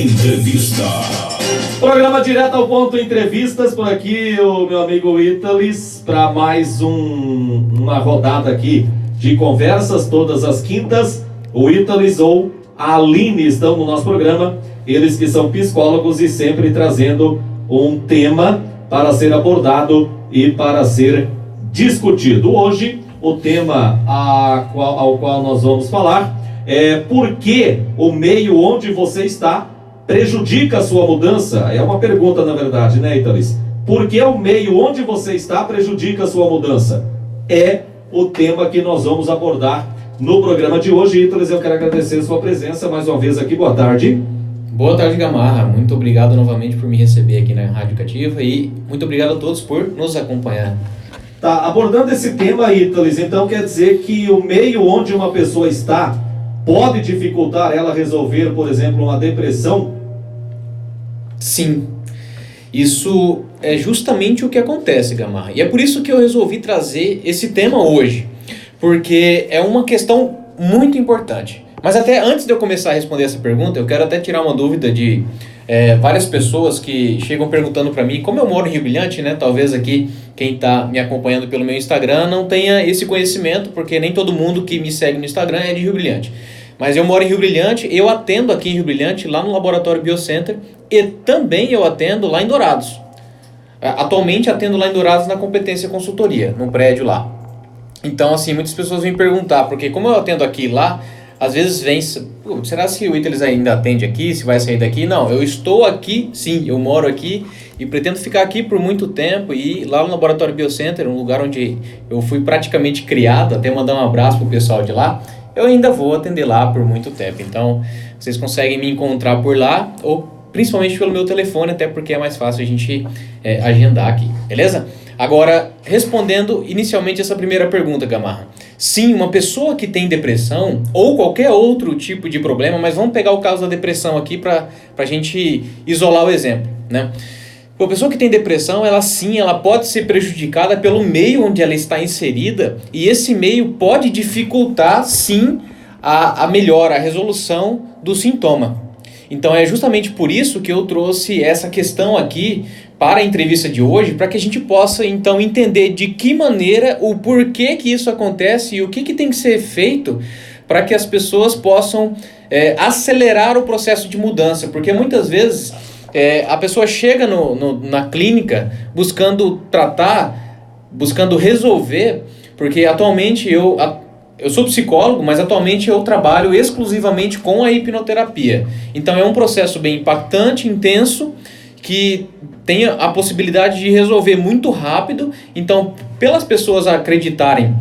Entrevista. Programa direto ao ponto, entrevistas por aqui, o meu amigo Italis, para mais uma rodada aqui de conversas todas as quintas. O Italis ou a Aline estão no nosso programa, eles que são psicólogos e sempre trazendo um tema para ser abordado e para ser discutido. Hoje, o tema ao qual nós vamos falar é por que o meio onde você está prejudica a sua mudança. É uma pergunta, na verdade, né, Italis? Por que o meio onde você está prejudica a sua mudança? É o tema que nós vamos abordar no programa de hoje. Italis, eu quero agradecer a sua presença mais uma vez aqui. Boa tarde. Boa tarde, Gamarra. Muito obrigado novamente por me receber aqui na Rádio Cativa e muito obrigado a todos por nos acompanhar. Tá, abordando esse tema, Italis, então quer dizer que o meio onde uma pessoa está pode dificultar ela resolver, por exemplo, uma depressão? Sim, isso é justamente o que acontece, Gamarra. E é por isso que eu resolvi trazer esse tema hoje, porque é uma questão muito importante. Mas até antes de eu começar a responder essa pergunta, eu quero até tirar uma dúvida de várias pessoas que chegam perguntando para mim, como eu moro em Rio Brilhante, né? Talvez aqui quem está me acompanhando pelo meu Instagram não tenha esse conhecimento, porque nem todo mundo que me segue no Instagram é de Rio Brilhante. Mas eu moro em Rio Brilhante, eu atendo aqui em Rio Brilhante, lá no Laboratório Biocenter, e também eu atendo lá em Dourados. Atualmente atendo lá em Dourados na Competência Consultoria, no prédio lá. Então, assim, muitas pessoas vêm perguntar, porque como eu atendo aqui e lá, às vezes vem, será se o Italis ainda atende aqui, se vai sair daqui? Não, eu estou aqui, sim, eu moro aqui e pretendo ficar aqui por muito tempo. E lá no Laboratório Biocenter, um lugar onde eu fui praticamente criado, até mandar um abraço pro pessoal de lá, eu ainda vou atender lá por muito tempo. Então, vocês conseguem me encontrar por lá, ou principalmente pelo meu telefone, até porque é mais fácil a gente agendar aqui, beleza? Agora, respondendo inicialmente essa primeira pergunta, Gamarra. Sim, uma pessoa que tem depressão ou qualquer outro tipo de problema, mas vamos pegar o caso da depressão aqui para a gente isolar o exemplo, né? Uma pessoa que tem depressão, ela pode ser prejudicada pelo meio onde ela está inserida, e esse meio pode dificultar, sim, a melhora, a resolução do sintoma. Então é justamente por isso que eu trouxe essa questão aqui para a entrevista de hoje, para que a gente possa então entender de que maneira, o porquê que isso acontece e o que tem que ser feito para que as pessoas possam acelerar o processo de mudança. Porque muitas vezes a pessoa chega na clínica buscando tratar, buscando resolver, porque atualmente eu sou psicólogo, mas atualmente eu trabalho exclusivamente com a hipnoterapia. Então é um processo bem impactante, intenso, que tem a possibilidade de resolver muito rápido. Então, pelas pessoas acreditarem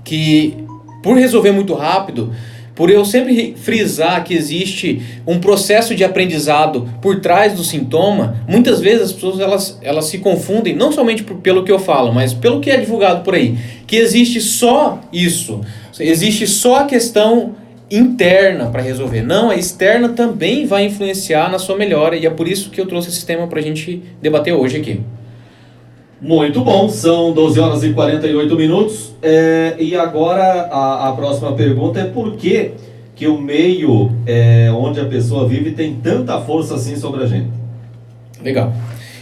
que por resolver muito rápido, por eu sempre frisar que existe um processo de aprendizado por trás do sintoma, muitas vezes as pessoas elas se confundem, não somente pelo que eu falo, mas pelo que é divulgado por aí, que existe só isso, existe só a questão interna para resolver. Não, a externa também vai influenciar na sua melhora, e é por isso que eu trouxe esse tema para a gente debater hoje aqui. Muito bom, são 12 horas e 48 minutos. E agora a próxima pergunta é por que o meio onde a pessoa vive tem tanta força assim sobre a gente? Legal.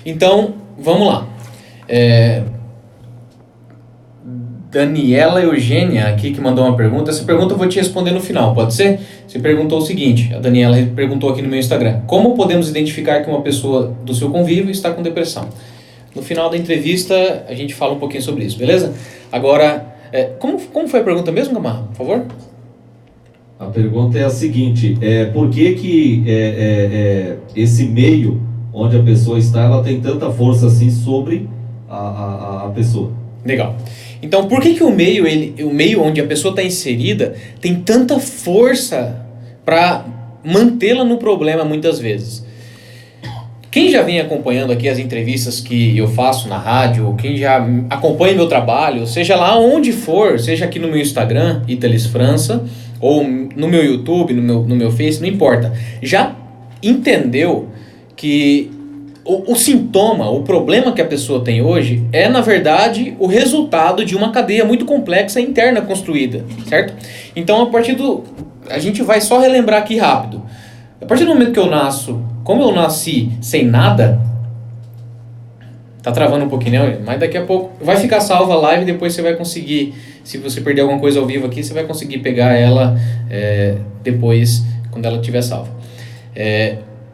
Então, vamos lá. Daniela Eugênia aqui que mandou uma pergunta. Essa pergunta eu vou te responder no final, pode ser? Você perguntou o seguinte, a Daniela perguntou aqui no meu Instagram: como podemos identificar que uma pessoa do seu convívio está com depressão? No final da entrevista a gente fala um pouquinho sobre isso, beleza? Agora, como foi a pergunta mesmo, Gamarra, por favor? A pergunta é a seguinte, por que esse meio onde a pessoa está, ela tem tanta força assim sobre a pessoa? Legal. Então, por que o meio onde a pessoa está inserida tem tanta força para mantê-la no problema muitas vezes? Quem já vem acompanhando aqui as entrevistas que eu faço na rádio, quem já acompanha meu trabalho, seja lá onde for, seja aqui no meu Instagram, Italis França, ou no meu YouTube, no meu Face, não importa, já entendeu que o sintoma, o problema que a pessoa tem hoje é, na verdade, o resultado de uma cadeia muito complexa interna construída, certo? Então, a gente vai só relembrar aqui rápido. A partir do momento que eu nasço, como eu nasci sem nada, tá travando um pouquinho, né? Mas daqui a pouco vai ficar salva a live, depois você vai conseguir, se você perder alguma coisa ao vivo aqui, você vai conseguir pegar ela depois, quando ela estiver salva.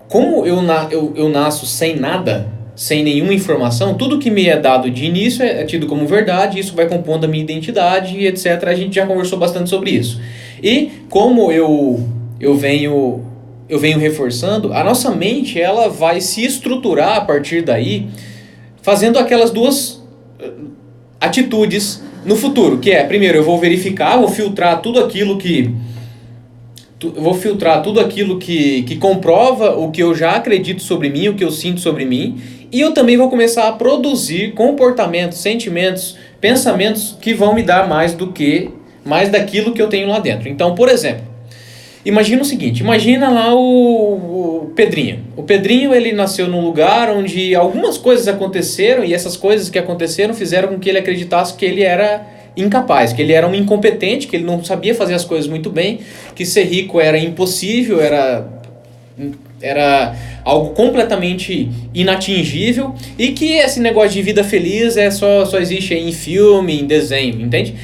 Como eu nasço sem nada, sem nenhuma informação, tudo que me é dado de início é tido como verdade, isso vai compondo a minha identidade e etc. A gente já conversou bastante sobre isso. E como eu venho reforçando, a nossa mente ela vai se estruturar a partir daí, fazendo aquelas duas atitudes no futuro, que é, primeiro, eu vou verificar, vou filtrar tudo aquilo que comprova o que eu já acredito sobre mim, o que eu sinto sobre mim, e eu também vou começar a produzir comportamentos, sentimentos, pensamentos que vão me dar mais daquilo que eu tenho lá dentro. Então, por exemplo, imagina o seguinte, imagina lá o Pedrinho. O Pedrinho, ele nasceu num lugar onde algumas coisas aconteceram, e essas coisas que aconteceram fizeram com que ele acreditasse que ele era incapaz, que ele era um incompetente, que ele não sabia fazer as coisas muito bem, que ser rico era impossível, era algo completamente inatingível, e que esse negócio de vida feliz só existe em filme, em desenho, entende?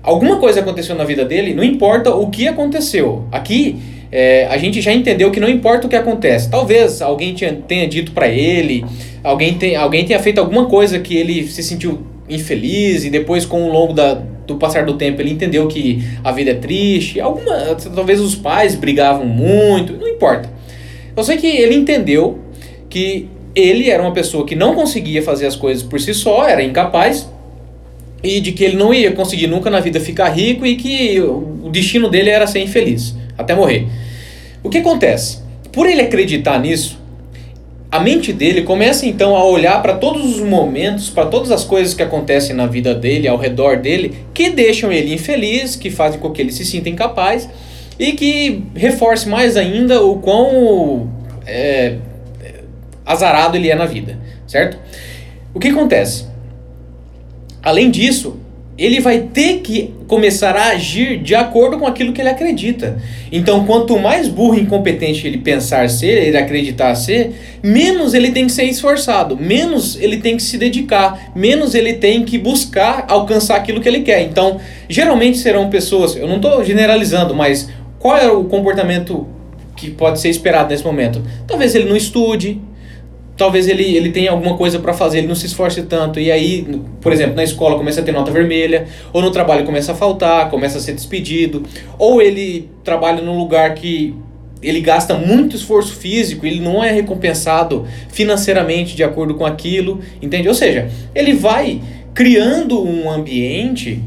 Alguma coisa aconteceu na vida dele, não importa o que aconteceu. Aqui, a gente já entendeu que não importa o que acontece. Talvez alguém tenha dito pra ele, alguém tenha feito alguma coisa que ele se sentiu infeliz, e depois, com o longo do passar do tempo, ele entendeu que a vida é triste. Talvez os pais brigavam muito, não importa. Eu sei que ele entendeu que ele era uma pessoa que não conseguia fazer as coisas por si só, era incapaz, e de que ele não ia conseguir nunca na vida ficar rico, e que o destino dele era ser infeliz, até morrer. O que acontece? Por ele acreditar nisso, a mente dele começa então a olhar para todos os momentos, para todas as coisas que acontecem na vida dele, ao redor dele, que deixam ele infeliz, que fazem com que ele se sinta incapaz, e que reforce mais ainda o quão azarado ele é na vida, certo? O que acontece? Além disso, ele vai ter que começar a agir de acordo com aquilo que ele acredita. Então, quanto mais burro e incompetente ele pensar ser, ele acreditar ser, menos ele tem que ser esforçado, menos ele tem que se dedicar, menos ele tem que buscar alcançar aquilo que ele quer. Então, geralmente serão pessoas, eu não estou generalizando, mas qual é o comportamento que pode ser esperado nesse momento? Talvez ele não estude, talvez ele tenha alguma coisa para fazer, ele não se esforce tanto, e aí, por exemplo, na escola começa a ter nota vermelha, ou no trabalho começa a faltar, começa a ser despedido, ou ele trabalha num lugar que ele gasta muito esforço físico, ele não é recompensado financeiramente de acordo com aquilo, entende? Ou seja, ele vai criando um ambiente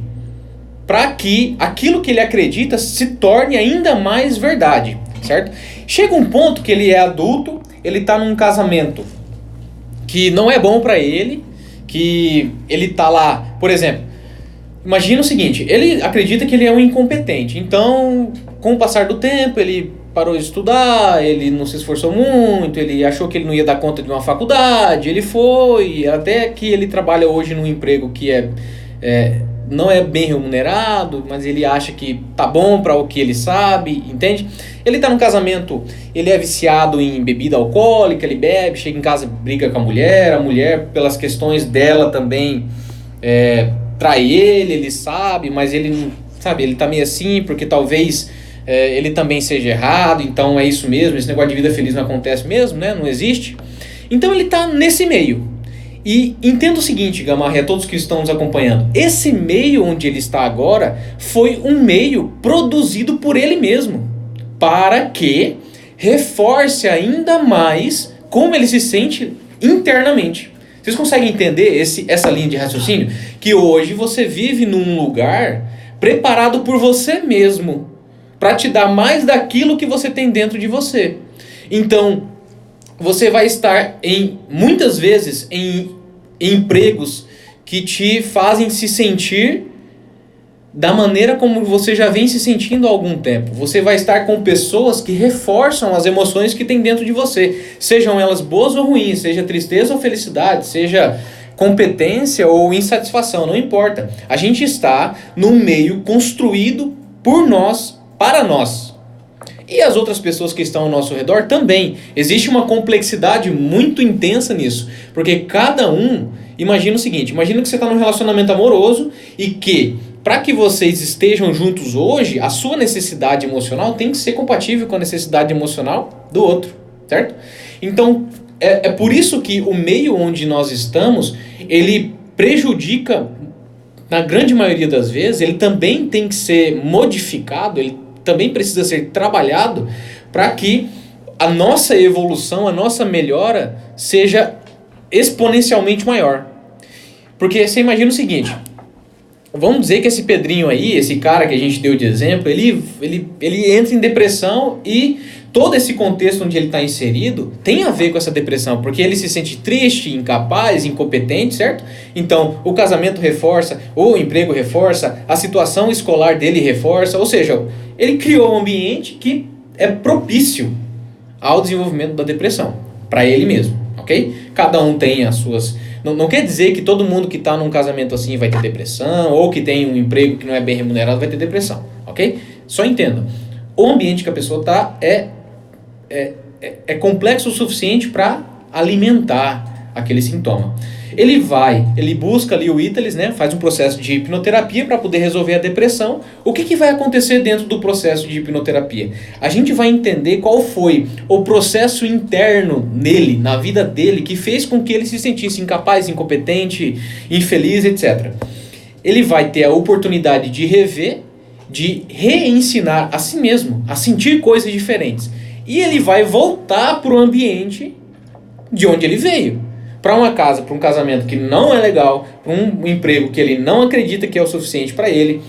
para que aquilo que ele acredita se torne ainda mais verdade, certo? Chega um ponto que ele é adulto, ele está num casamento que não é bom para ele, que ele tá lá, por exemplo, imagina o seguinte, ele acredita que ele é um incompetente, então, com o passar do tempo, ele parou de estudar, ele não se esforçou muito, ele achou que ele não ia dar conta de uma faculdade, ele foi, até que ele trabalha hoje num emprego que não é bem remunerado, mas ele acha que tá bom para o que ele sabe, entende? Ele tá num casamento, ele é viciado em bebida alcoólica, ele bebe, chega em casa, briga com a mulher, pelas questões dela também trai ele sabe, mas ele não sabe, ele tá meio assim, porque talvez ele também seja errado, então é isso mesmo, esse negócio de vida feliz não acontece mesmo, né? Não existe. Então ele tá nesse meio. E entenda o seguinte, Gamarra, e a todos que estão nos acompanhando, esse meio onde ele está agora foi um meio produzido por ele mesmo, para que reforce ainda mais como ele se sente internamente. Vocês conseguem entender essa linha de raciocínio? Que hoje você vive num lugar preparado por você mesmo, para te dar mais daquilo que você tem dentro de você. Então, você vai estar muitas vezes em empregos que te fazem se sentir da maneira como você já vem se sentindo há algum tempo. Você vai estar com pessoas que reforçam as emoções que tem dentro de você, sejam elas boas ou ruins, seja tristeza ou felicidade, seja competência ou insatisfação, não importa. A gente está num meio construído por nós, para nós. E as outras pessoas que estão ao nosso redor também. Existe uma complexidade muito intensa nisso. Porque cada um, imagina o seguinte, imagina que você está num relacionamento amoroso e que, para que vocês estejam juntos hoje, a sua necessidade emocional tem que ser compatível com a necessidade emocional do outro, certo? Então, é por isso que o meio onde nós estamos, ele prejudica, na grande maioria das vezes, ele também tem que ser modificado, ele também precisa ser trabalhado para que a nossa evolução, a nossa melhora seja exponencialmente maior. Porque você imagina o seguinte, vamos dizer que esse Pedrinho aí, esse cara que a gente deu de exemplo, ele entra em depressão e todo esse contexto onde ele está inserido tem a ver com essa depressão, porque ele se sente triste, incapaz, incompetente, certo? Então, o casamento reforça, o emprego reforça, a situação escolar dele reforça, ou seja, ele criou um ambiente que é propício ao desenvolvimento da depressão, para ele mesmo, ok? Cada um tem as suas... Não quer dizer que todo mundo que está num casamento assim vai ter depressão, ou que tem um emprego que não é bem remunerado vai ter depressão, ok? Só entenda, o ambiente que a pessoa está é complexo o suficiente para alimentar aquele sintoma. Ele busca ali o Italis, né, faz um processo de hipnoterapia para poder resolver a depressão. O que vai acontecer dentro do processo de hipnoterapia? A gente vai entender qual foi o processo interno nele, na vida dele, que fez com que ele se sentisse incapaz, incompetente, infeliz, etc. Ele vai ter a oportunidade de rever, de reensinar a si mesmo, a sentir coisas diferentes. E ele vai voltar para o ambiente de onde ele veio. Para uma casa, para um casamento que não é legal, para um emprego que ele não acredita que é o suficiente para ele.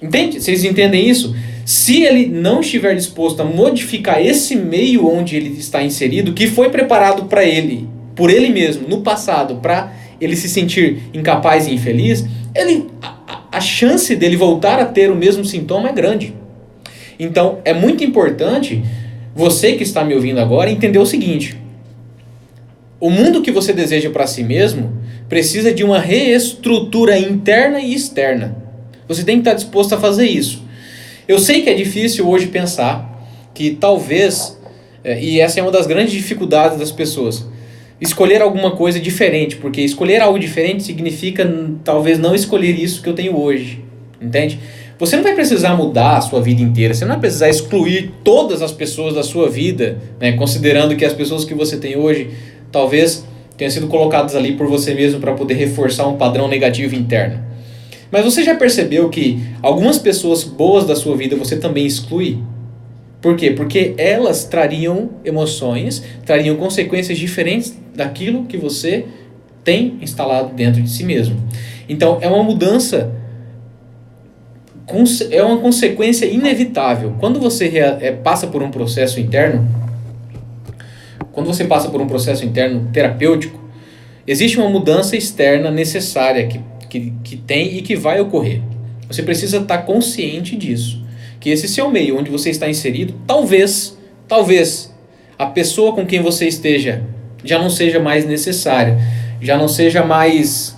Entende? Vocês entendem isso? Se ele não estiver disposto a modificar esse meio onde ele está inserido, que foi preparado para ele, por ele mesmo, no passado, para ele se sentir incapaz e infeliz, a chance dele voltar a ter o mesmo sintoma é grande. Então, é muito importante você que está me ouvindo agora entender o seguinte: o mundo que você deseja para si mesmo precisa de uma reestrutura interna e externa. Você tem que estar disposto a fazer isso. Eu sei que é difícil hoje pensar que talvez, e essa é uma das grandes dificuldades das pessoas, escolher alguma coisa diferente, porque escolher algo diferente significa talvez não escolher isso que eu tenho hoje, entende? Você não vai precisar mudar a sua vida inteira, você não vai precisar excluir todas as pessoas da sua vida, né, considerando que as pessoas que você tem hoje talvez tenham sido colocadas ali por você mesmo para poder reforçar um padrão negativo interno. Mas você já percebeu que algumas pessoas boas da sua vida você também exclui? Por quê? Porque elas trariam emoções, trariam consequências diferentes daquilo que você tem instalado dentro de si mesmo. Então é uma mudança, é uma consequência inevitável. Quando você passa por um processo interno, quando você passa por um processo interno terapêutico, existe uma mudança externa necessária que tem e que vai ocorrer. Você precisa estar consciente disso. Que esse seu meio onde você está inserido, talvez a pessoa com quem você esteja já não seja mais necessária, já não seja mais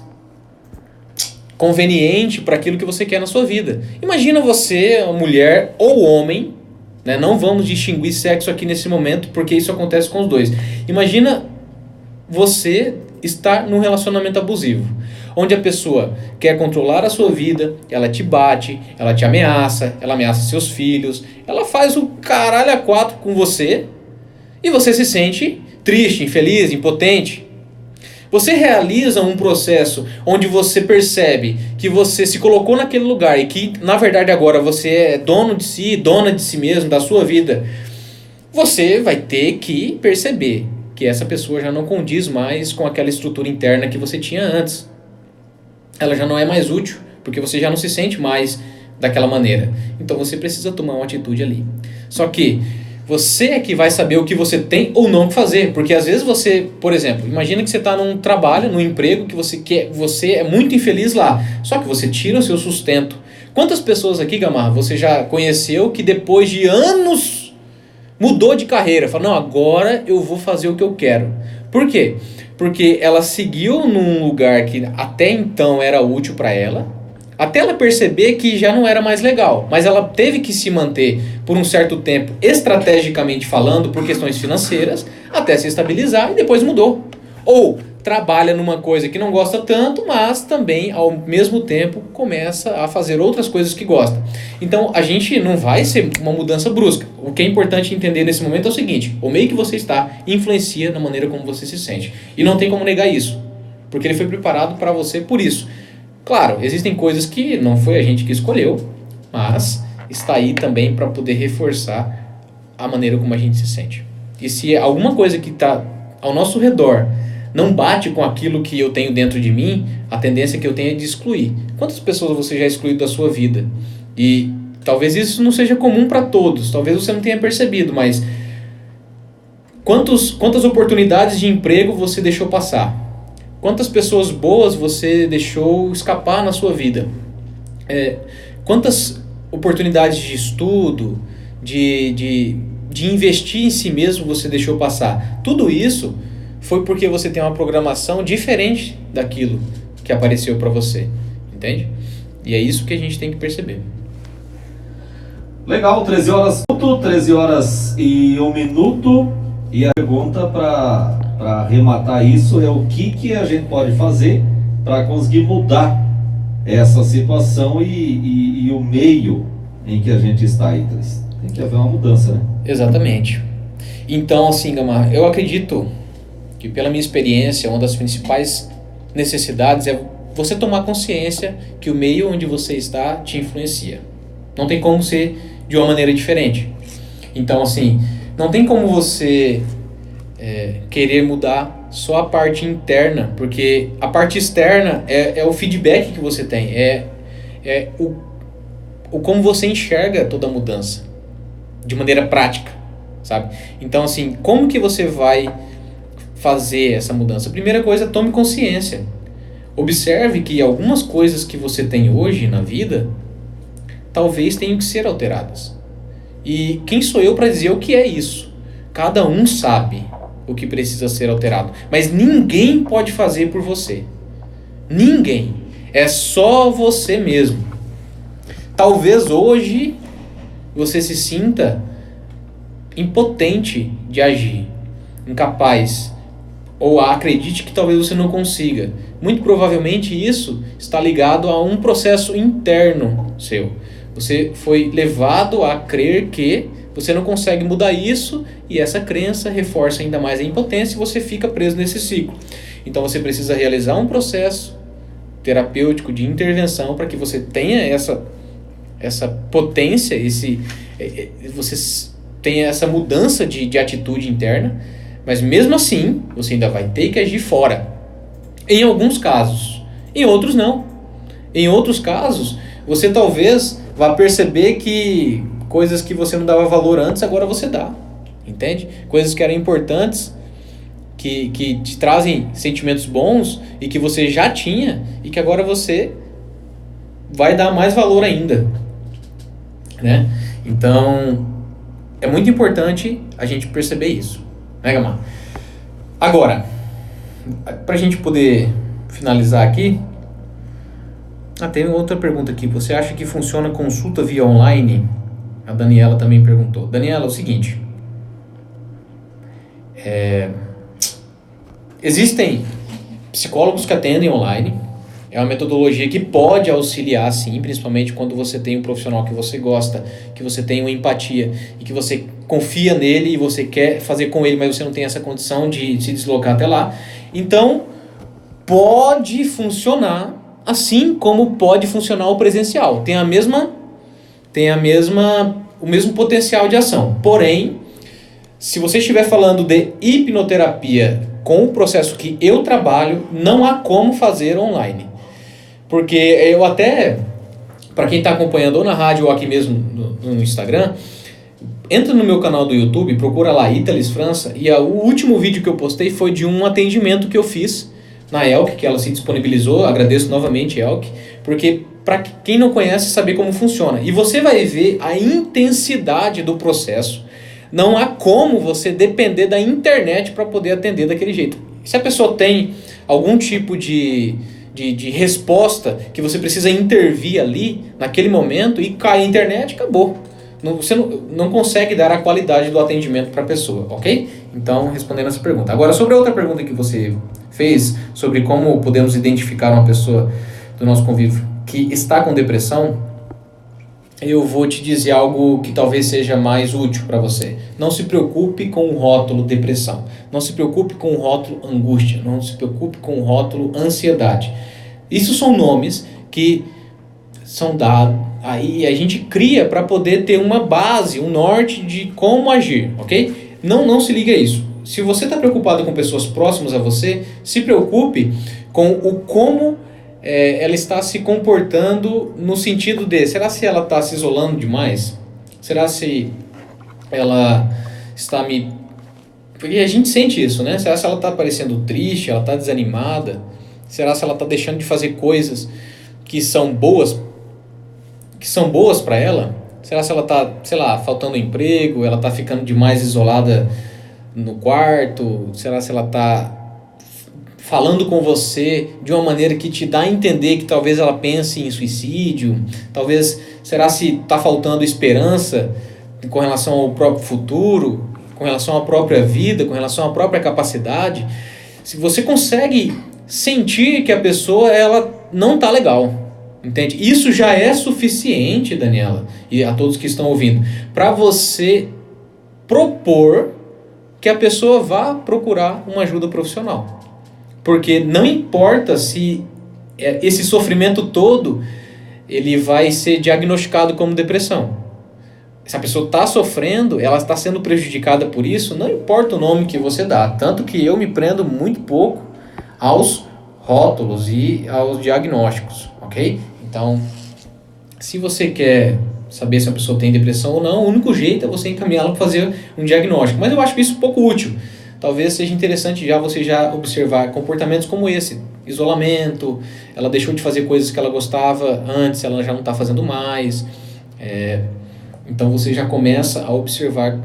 conveniente para aquilo que você quer na sua vida. Imagina você, mulher ou homem, né? Não vamos distinguir sexo aqui nesse momento, porque isso acontece com os dois. Imagina você estar num relacionamento abusivo, onde a pessoa quer controlar a sua vida, ela te bate, ela te ameaça, ela ameaça seus filhos, ela faz o caralho a quatro com você, e você se sente triste, infeliz, impotente. Você realiza um processo onde você percebe que você se colocou naquele lugar e que, na verdade, agora você é dono de si, dona de si mesmo, da sua vida. Você vai ter que perceber que essa pessoa já não condiz mais com aquela estrutura interna que você tinha antes. Ela já não é mais útil, porque você já não se sente mais daquela maneira. Então você precisa tomar uma atitude ali. Só que você é que vai saber o que você tem ou não fazer. Porque às vezes você, por exemplo, imagina que você está num trabalho, num emprego que você é muito infeliz lá. Só que você tira o seu sustento. Quantas pessoas aqui, Gamarra, você já conheceu que depois de anos mudou de carreira? Falou, não, agora eu vou fazer o que eu quero. Por quê? Porque ela seguiu num lugar que até então era útil para ela, Até ela perceber que já não era mais legal. Mas ela teve que se manter por um certo tempo, estrategicamente falando, por questões financeiras, até se estabilizar e depois mudou. Ou trabalha numa coisa que não gosta tanto, mas também, ao mesmo tempo, começa a fazer outras coisas que gosta. Então, a gente não vai ser uma mudança brusca. O que é importante entender nesse momento é o seguinte: o meio que você está influencia na maneira como você se sente. E não tem como negar isso, porque ele foi preparado para você por isso. Claro, existem coisas que não foi a gente que escolheu, mas está aí também para poder reforçar a maneira como a gente se sente. E se alguma coisa que está ao nosso redor não bate com aquilo que eu tenho dentro de mim, a tendência que eu tenho é de excluir. Quantas pessoas você já excluiu da sua vida? E talvez isso não seja comum para todos, talvez você não tenha percebido, mas quantas oportunidades de emprego você deixou passar? Quantas pessoas boas você deixou escapar na sua vida? Quantas oportunidades de estudo, de investir em si mesmo você deixou passar? Tudo isso foi porque você tem uma programação diferente daquilo que apareceu para você, entende? E é isso que a gente tem que perceber. Legal, 13 horas e 1 minuto. E a pergunta para arrematar isso é o que a gente pode fazer para conseguir mudar essa situação e o meio em que a gente está aí. Tem que haver uma mudança, né? Exatamente. Então, assim, Gamar, eu acredito que, pela minha experiência, uma das principais necessidades é você tomar consciência que o meio onde você está te influencia. Não tem como ser de uma maneira diferente. Então, assim, não tem como você querer mudar só a parte interna, porque a parte externa é o feedback que você tem, o como você enxerga toda a mudança de maneira prática, sabe? Então, assim, como que você vai fazer essa mudança? Primeira coisa, tome consciência. Observe que algumas coisas que você tem hoje na vida talvez tenham que ser alteradas. E quem sou eu para dizer o que é isso? Cada um sabe o que precisa ser alterado, mas ninguém pode fazer por você. Ninguém. É só você mesmo. Talvez hoje você se sinta impotente de agir, incapaz, ou acredite que talvez você não consiga. Muito provavelmente isso está ligado a um processo interno seu. Você foi levado a crer que você não consegue mudar isso, e essa crença reforça ainda mais a impotência e você fica preso nesse ciclo. Então você precisa realizar um processo terapêutico de intervenção para que você tenha essa potência, você tenha essa mudança de atitude interna, mas mesmo assim você ainda vai ter que agir fora. Em alguns casos, em outros não. Em outros casos, você talvez vá perceber que coisas que você não dava valor antes, agora você dá. Entende? Coisas que eram importantes, que te trazem sentimentos bons e que você já tinha e que agora você vai dar mais valor ainda. Né? Então, é muito importante a gente perceber isso. Né, Gamar? Agora, para a gente poder finalizar aqui, tem outra pergunta aqui. Você acha que funciona consulta via online? A Daniela também perguntou. Daniela, é o seguinte. Existem psicólogos que atendem online. É uma metodologia que pode auxiliar, sim, principalmente quando você tem um profissional que você gosta, que você tem uma empatia e que você confia nele e você quer fazer com ele, mas você não tem essa condição de se deslocar até lá. Então, pode funcionar, assim como pode funcionar o presencial. Tem o mesmo potencial de ação. Porém, se você estiver falando de hipnoterapia com o processo que eu trabalho, não há como fazer online. Porque eu até, para quem está acompanhando ou na rádio ou aqui mesmo no Instagram, entra no meu canal do YouTube, procura lá Italis França, e o último vídeo que eu postei foi de um atendimento que eu fiz na Elk, que ela se disponibilizou. Agradeço novamente, Elk, porque para quem não conhece, saber como funciona. E você vai ver a intensidade do processo. Não há como você depender da internet para poder atender daquele jeito. Se a pessoa tem algum tipo de de resposta que você precisa intervir ali, naquele momento, e cai a internet, acabou. Você não consegue dar a qualidade do atendimento para a pessoa, ok? Então, respondendo essa pergunta. Agora, sobre a outra pergunta que você fez, sobre como podemos identificar uma pessoa do nosso convívio que está com depressão, eu vou te dizer algo que talvez seja mais útil para você. Não se preocupe com o rótulo depressão. Não se preocupe com o rótulo angústia. Não se preocupe com o rótulo ansiedade. Isso são nomes que são dados, aí a gente cria para poder ter uma base, um norte de como agir, ok? Não se liga a isso. Se você está preocupado com pessoas próximas a você, se preocupe com o como ela está se comportando, no sentido de, será se ela está se isolando demais? Será se ela está me... Porque a gente sente isso, né? Será se ela está parecendo triste, ela está desanimada? Será se ela está deixando de fazer coisas que são boas para ela? Será se ela está, sei lá, faltando emprego, ela está ficando demais isolada no quarto? Será se ela está falando com você de uma maneira que te dá a entender que talvez ela pense em suicídio? Talvez, será se está faltando esperança com relação ao próprio futuro, com relação à própria vida, com relação à própria capacidade? Se você consegue sentir que a pessoa ela não está legal, entende? Isso já é suficiente, Daniela, e a todos que estão ouvindo, para você propor que a pessoa vá procurar uma ajuda profissional. Porque não importa se esse sofrimento todo ele vai ser diagnosticado como depressão. Se a pessoa está sofrendo, ela está sendo prejudicada por isso, não importa o nome que você dá. Tanto que eu me prendo muito pouco aos rótulos e aos diagnósticos, ok? Então, se você quer saber se a pessoa tem depressão ou não, o único jeito é você encaminhá-la para fazer um diagnóstico. Mas eu acho isso pouco útil. Talvez seja interessante você já observar comportamentos como esse. Isolamento, ela deixou de fazer coisas que ela gostava antes, ela já não está fazendo mais. Então você já começa a observar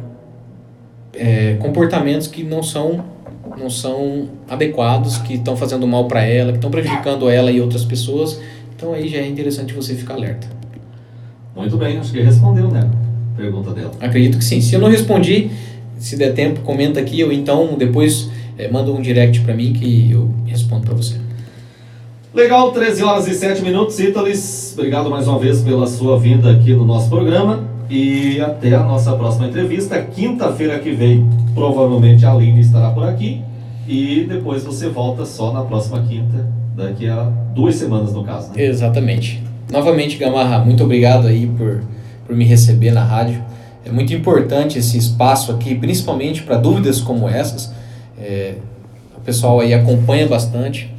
comportamentos que não são adequados, que estão fazendo mal para ela, que estão prejudicando ela e outras pessoas. Então aí já é interessante você ficar alerta. Muito bem, acho que respondeu, né? Pergunta dela. Acredito que sim. Se eu não respondi, se der tempo, comenta aqui, ou então depois manda um direct para mim que eu respondo para você. Legal, 13 horas e 7 minutos, Italis. Obrigado mais uma vez pela sua vinda aqui no nosso programa. E até a nossa próxima entrevista. Quinta-feira que vem, provavelmente a Aline estará por aqui. E depois você volta só na próxima quinta, daqui a 2 semanas no caso, né? Exatamente. Novamente, Gamarra, muito obrigado aí por me receber na rádio. É muito importante esse espaço aqui, principalmente para dúvidas como essas. O pessoal aí acompanha bastante.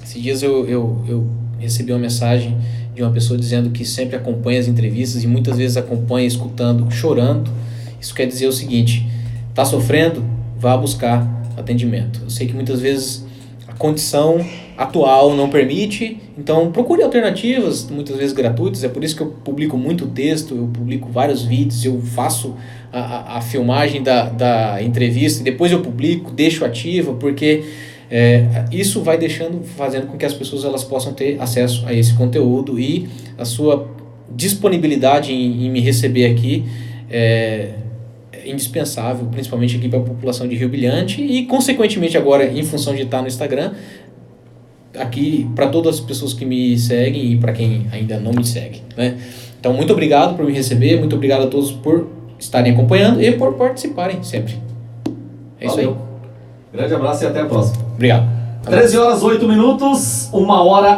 Esses dias eu recebi uma mensagem de uma pessoa dizendo que sempre acompanha as entrevistas e muitas vezes acompanha escutando, chorando. Isso quer dizer o seguinte: está sofrendo? Vá buscar atendimento. Eu sei que muitas vezes a condição atual não permite, então procure alternativas, muitas vezes gratuitas. É por isso que eu publico muito texto, eu publico vários vídeos, eu faço a filmagem da entrevista e depois eu publico, deixo ativa, porque isso vai fazendo com que as pessoas elas possam ter acesso a esse conteúdo, e a sua disponibilidade em me receber aqui é indispensável, principalmente aqui para a população de Rio Brilhante e, consequentemente, agora, em função de estar no Instagram, aqui para todas as pessoas que me seguem e para quem ainda não me segue, né? Então, muito obrigado por me receber, muito obrigado a todos por estarem acompanhando e por participarem sempre. É isso aí. Grande abraço e até a próxima. Obrigado. 13 horas 8 minutos, 1 hora